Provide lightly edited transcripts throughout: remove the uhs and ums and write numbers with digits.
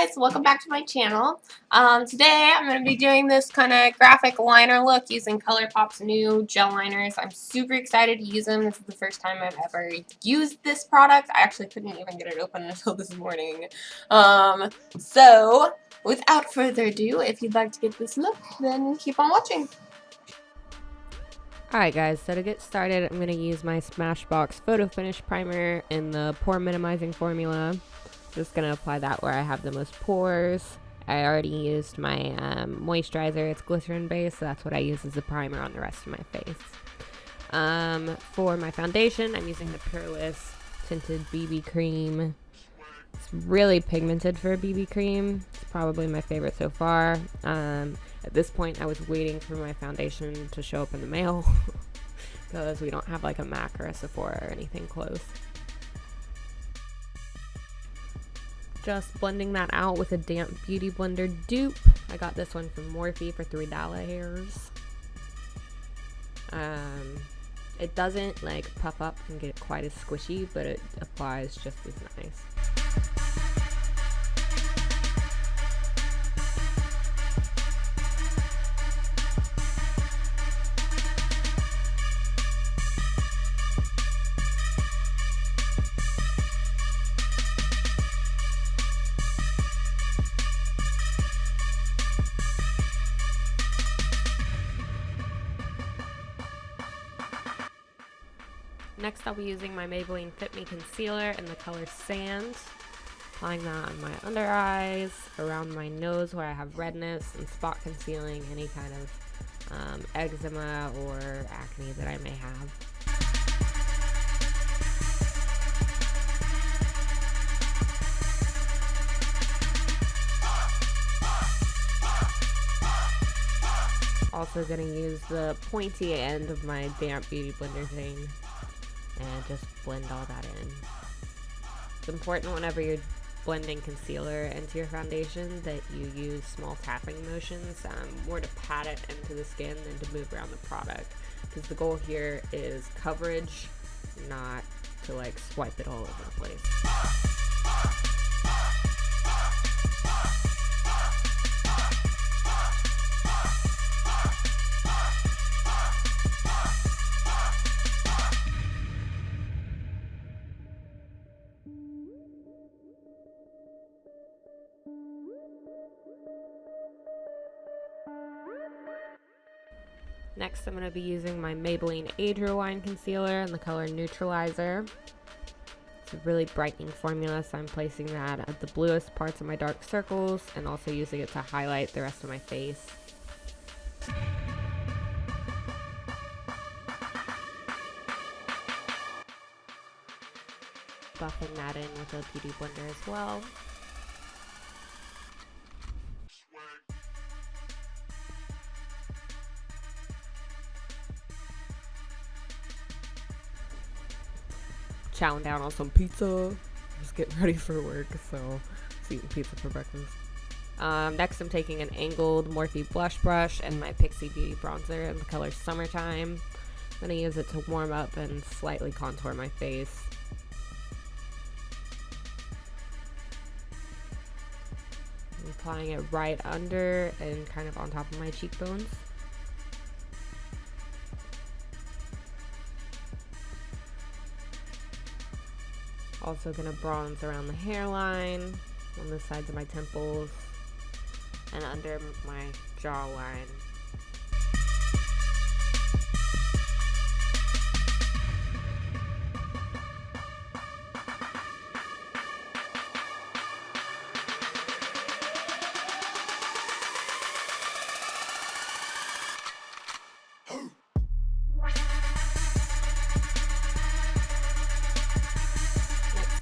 guys, welcome back to my channel. Today I'm going to be doing this kind of graphic liner look using ColourPop's new gel liners. I'm super excited to use them. This is the first time I've ever used this product. I actually couldn't even get it open until this morning. So without further ado, if you'd like to get this look, then keep on watching. Alright guys, so to get started, I'm going to use my Smashbox Photo Finish Primer in the pore minimizing formula. Just going to apply that where I have the most pores. I already used my moisturizer. It's glycerin based, so that's what I use as a primer on the rest of my face. For my foundation, I'm using the Pureless Tinted BB Cream. It's really pigmented for a BB cream. It's probably my favorite so far. At this point, I was waiting for my foundation to show up in the mail because we don't have like a MAC or a Sephora or anything close. Just blending that out with a damp beauty blender dupe. I got this one from Morphe for $3. It doesn't like puff up and get quite as squishy, but it applies just as nice. Next, I'll be using my Maybelline Fit Me Concealer in the color Sand. Applying that on my under eyes, around my nose where I have redness, and spot concealing any kind of eczema or acne that I may have. Also going to use the pointy end of my damp beauty blender thing and just blend all that in. It's important whenever you're blending concealer into your foundation that you use small tapping motions, more to pat it into the skin than to move around the product, because the goal here is coverage, not to like swipe it all over the place. Next, I'm going to be using my Maybelline Age Rewind Concealer in the color Neutralizer. It's a really brightening formula, so I'm placing that at the bluest parts of my dark circles and also using it to highlight the rest of my face. Buffing that in with a beauty blender as well. Chowing down on some pizza. Just getting ready for work, so just eating pizza for breakfast. Next, I'm taking an angled Morphe blush brush and my Pixi Beauty bronzer in the color Summertime. I'm going to use it to warm up and slightly contour my face. I'm applying it right under and kind of on top of my cheekbones. Also going to bronze around the hairline, on the sides of my temples, and under my jawline.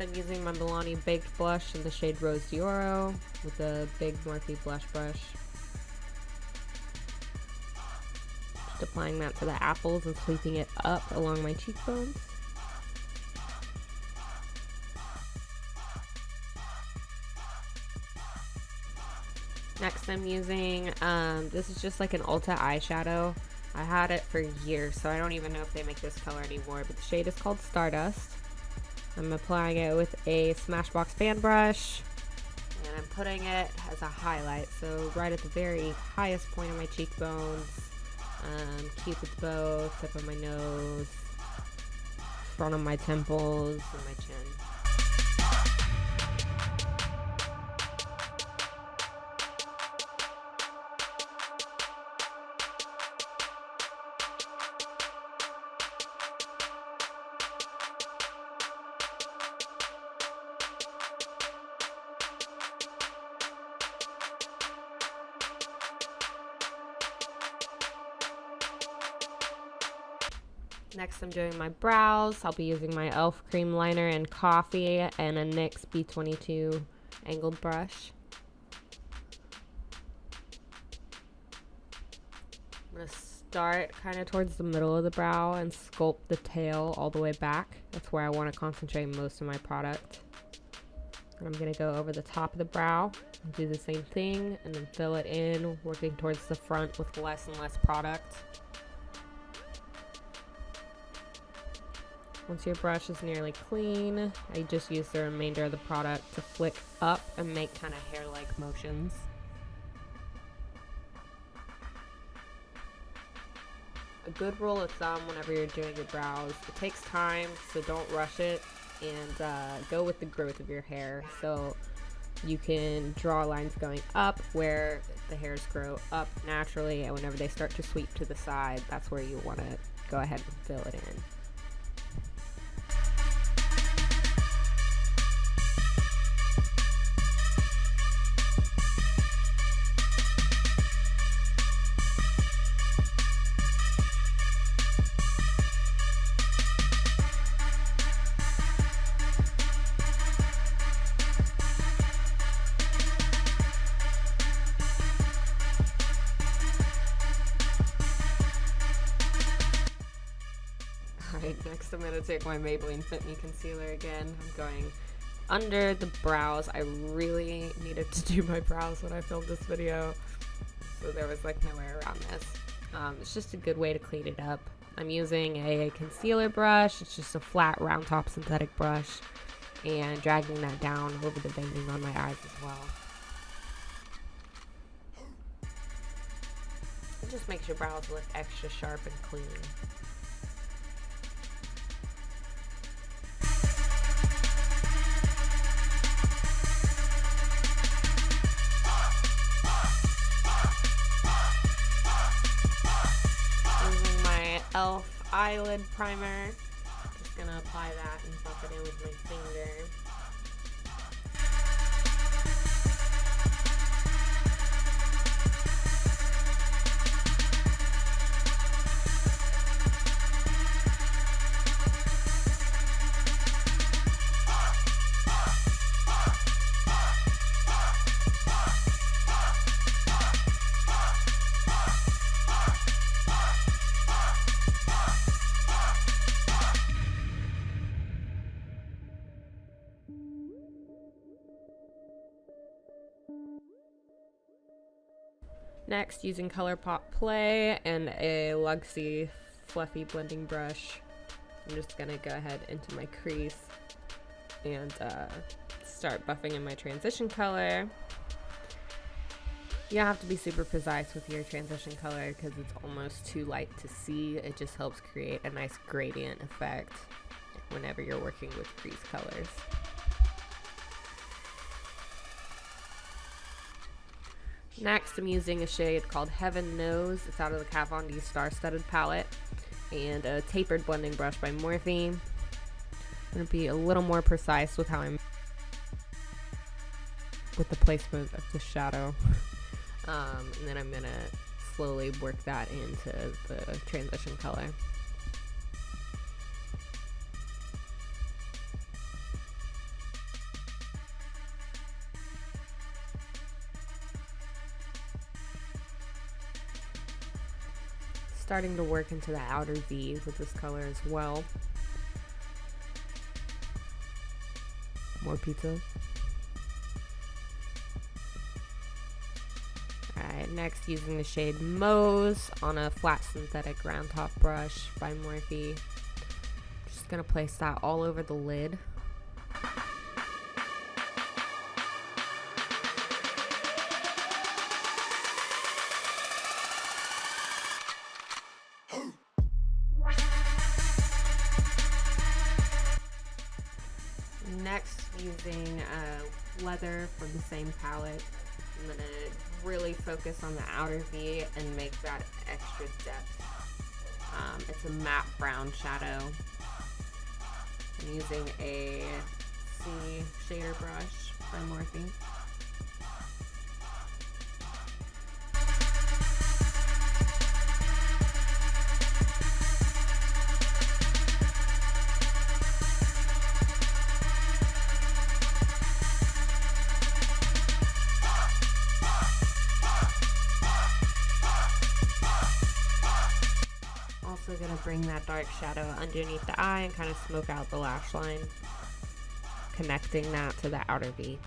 I'm using my Milani Baked Blush in the shade Rose d'Oro with a big Morphe blush brush. Just applying that to the apples and sweeping it up along my cheekbones. Next I'm using, this is just like an Ulta eyeshadow. I had it for years, so I don't even know if they make this color anymore, but the shade is called Stardust. I'm applying it with a Smashbox fan brush, and I'm putting it as a highlight, so right at the very highest point of my cheekbones, cupid's bow, tip of my nose, front of my temples, and my chin. Next, I'm doing my brows. I'll be using my e.l.f. cream liner in coffee and a NYX B22 angled brush. I'm going to start kind of towards the middle of the brow and sculpt the tail all the way back. That's where I want to concentrate most of my product. And I'm going to go over the top of the brow and do the same thing and then fill it in, working towards the front with less and less product. Once your brush is nearly clean, I just use the remainder of the product to flick up and make kind of hair-like motions. A good rule of thumb whenever you're doing your brows, it takes time, so don't rush it, and go with the growth of your hair. So you can draw lines going up where the hairs grow up naturally, and whenever they start to sweep to the side, that's where you want to go ahead and fill it in. Alright, next I'm going to take my Maybelline Fit Me Concealer again. I'm going under the brows. I really needed to do my brows when I filmed this video, so there was like no way around this. It's just a good way to clean it up. I'm using a concealer brush. It's just a flat round top synthetic brush, and dragging that down over the veining on my eyes as well. It just makes your brows look extra sharp and clean. e.l.f. eyelid primer. Just gonna apply that and buff it in with my finger. Next, using ColourPop Play and a Luxie fluffy blending brush, I'm just gonna go ahead into my crease and start buffing in my transition color. You don't have to be super precise with your transition color because it's almost too light to see. It just helps create a nice gradient effect whenever you're working with crease colors. Next, I'm using a shade called Heaven Knows. It's out of the Kat Von D Star-Studded palette, and a tapered blending brush by Morphe. I'm going to be a little more precise with how I'm with the placement of the shadow, and then I'm going to slowly work that into the transition color. Starting to work into the outer V with this color as well. More pizza. Alright, next using the shade Mose on a flat synthetic round top brush by Morphe. Just gonna place that all over the lid. Next, using leather from the same palette, I'm going to really focus on the outer V and make that extra depth. It's a matte brown shadow. I'm using a C shader brush by Morphe. Also going to bring that dark shadow underneath the eye and kind of smoke out the lash line, connecting that to the outer V.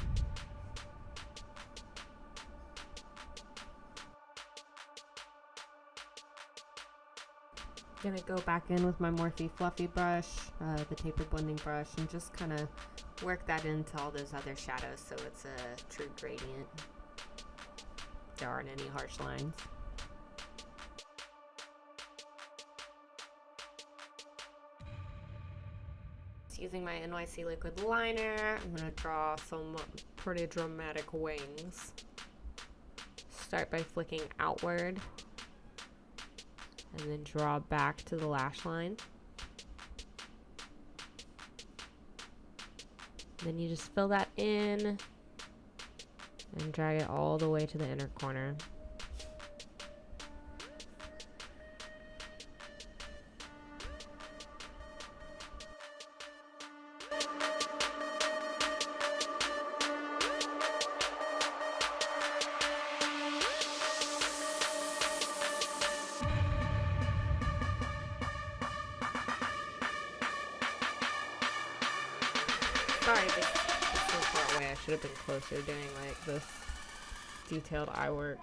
Gonna go back in with my Morphe fluffy brush, the tapered blending brush, and just kind of work that into all those other shadows so it's a true gradient. There aren't any harsh lines. Using my NYC liquid liner, I'm going to draw some pretty dramatic wings. Start by flicking outward and then draw back to the lash line. Then you just fill that in and drag it all the way to the inner corner. Sorry, this is so far away. I should have been closer doing like this detailed eye work.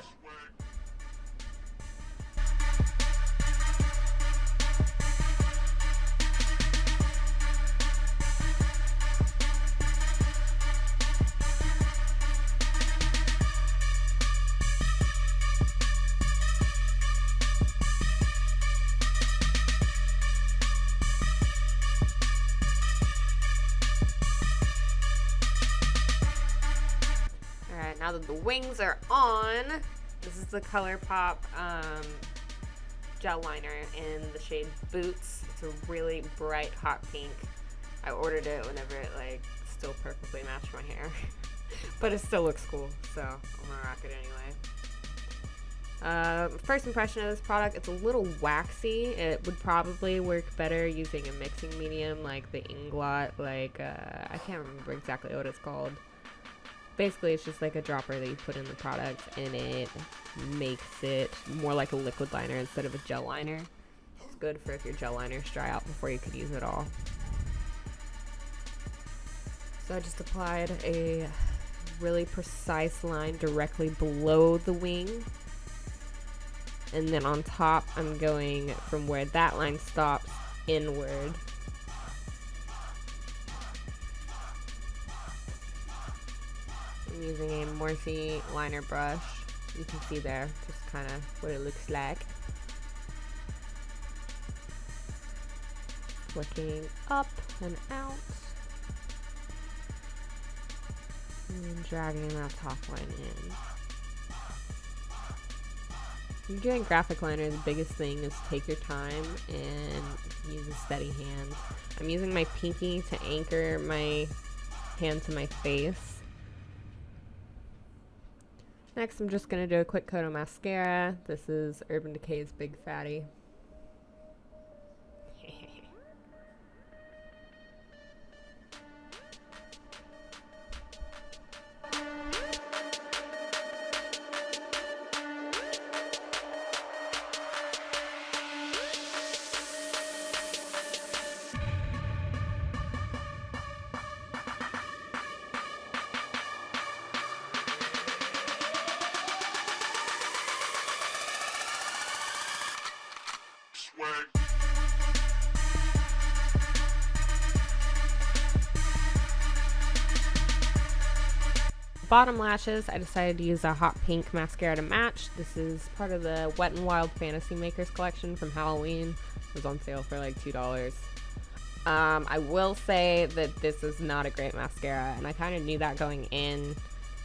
Now that the wings are on, this is the ColourPop gel liner in the shade Boots. It's a really bright hot pink. I ordered it whenever it like still perfectly matched my hair, but it still looks cool, so I'm gonna rock it anyway. First impression of this product, it's a little waxy. It would probably work better using a mixing medium like the Inglot, like I can't remember exactly what it's called. Basically, it's just like a dropper that you put in the product, and it makes it more like a liquid liner instead of a gel liner. It's good for if your gel liners dry out before you could use it all. So I just applied a really precise line directly below the wing. And then on top, I'm going from where that line stops inward. I'm using a Morphe liner brush. You can see there just kind of what it looks like. Flicking up and out. And then dragging that top line in. When you're doing graphic liner, the biggest thing is take your time and use a steady hand. I'm using my pinky to anchor my hand to my face. Next, I'm just going to do a quick coat of mascara. This is Urban Decay's Big Fatty. Bottom lashes, I decided to use a hot pink mascara to match. This is part of the Wet n Wild Fantasy Makers collection from Halloween. It was on sale for like $2. I will say that this is not a great mascara, and I kind of knew that going in.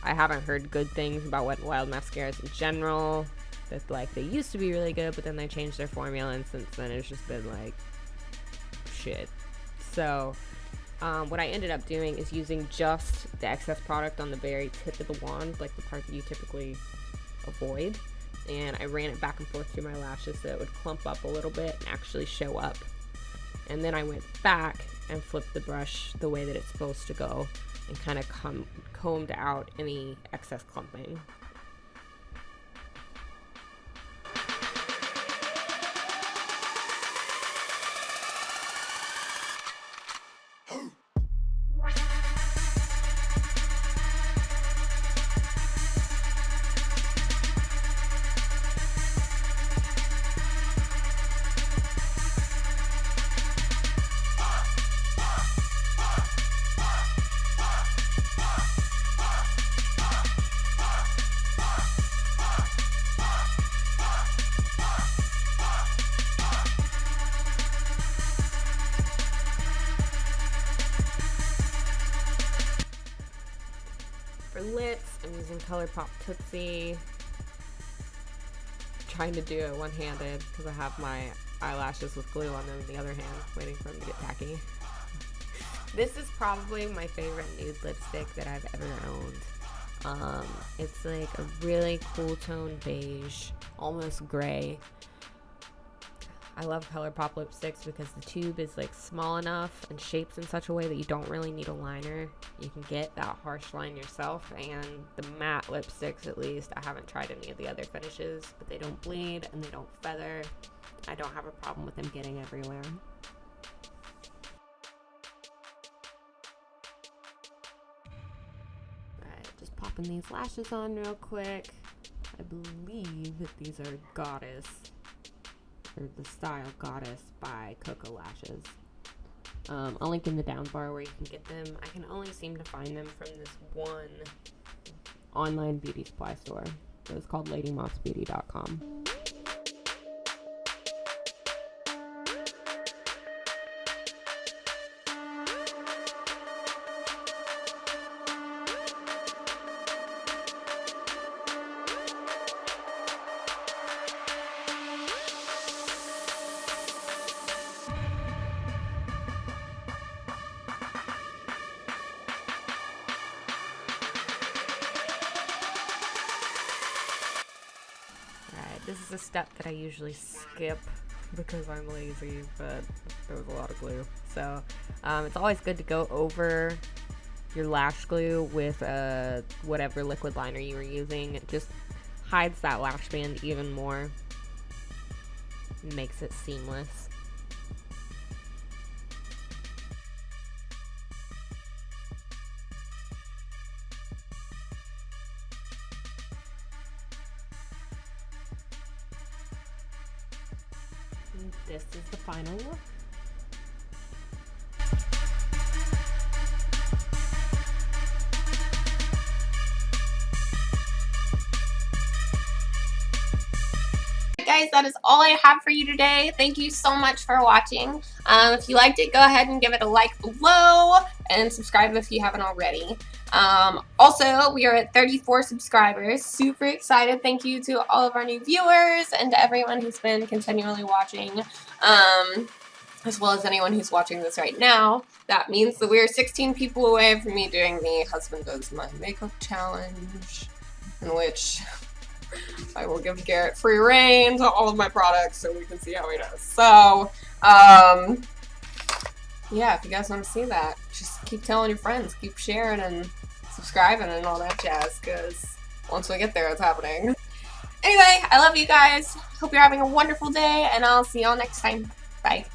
I haven't heard good things about Wet n Wild mascaras in general. That like they used to be really good, but then they changed their formula, and since then it's just been like shit. So what I ended up doing is using just the excess product on the very tip of the wand, like the part that you typically avoid, and I ran it back and forth through my lashes so it would clump up a little bit and actually show up. And then I went back and flipped the brush the way that it's supposed to go and kind of combed out any excess clumping. For lips, I'm using ColourPop Tootsie. Trying to do it one-handed because I have my eyelashes with glue on them in the other hand, waiting for them to get tacky. This is probably my favorite nude lipstick that I've ever owned. It's like a really cool tone beige, almost gray. I love ColourPop lipsticks because the tube is like small enough and shaped in such a way that you don't really need a liner. You can get that harsh line yourself, and the matte lipsticks, at least, I haven't tried any of the other finishes, but they don't bleed and they don't feather. I don't have a problem with them getting everywhere. Alright, just popping these lashes on real quick. I believe that these are Goddess, or the style Goddess by Coco Lashes. I'll link in the down bar where you can get them. I can only seem to find them from this one online beauty supply store. It's called ladymossbeauty.com. This is a step that I usually skip because I'm lazy, but there was a lot of glue. So it's always good to go over your lash glue with whatever liquid liner you were using. It just hides that lash band even more, makes it seamless. This is the final look. Guys, that is all I have for you today. Thank you so much for watching. If you liked it, go ahead and give it a like below and subscribe if you haven't already. Also, we are at 34 subscribers. Super excited. Thank you to all of our new viewers and to everyone who's been continually watching, as well as anyone who's watching this right now. That means that we're 16 people away from me doing the Husband Does My Makeup Challenge, in which I will give Garrett free reign to all of my products so we can see how he does. So, yeah, if you guys want to see that, just keep telling your friends, keep sharing and subscribing and all that jazz, because once we get there, it's happening. Anyway, I love you guys. Hope you're having a wonderful day, and I'll see y'all next time. Bye.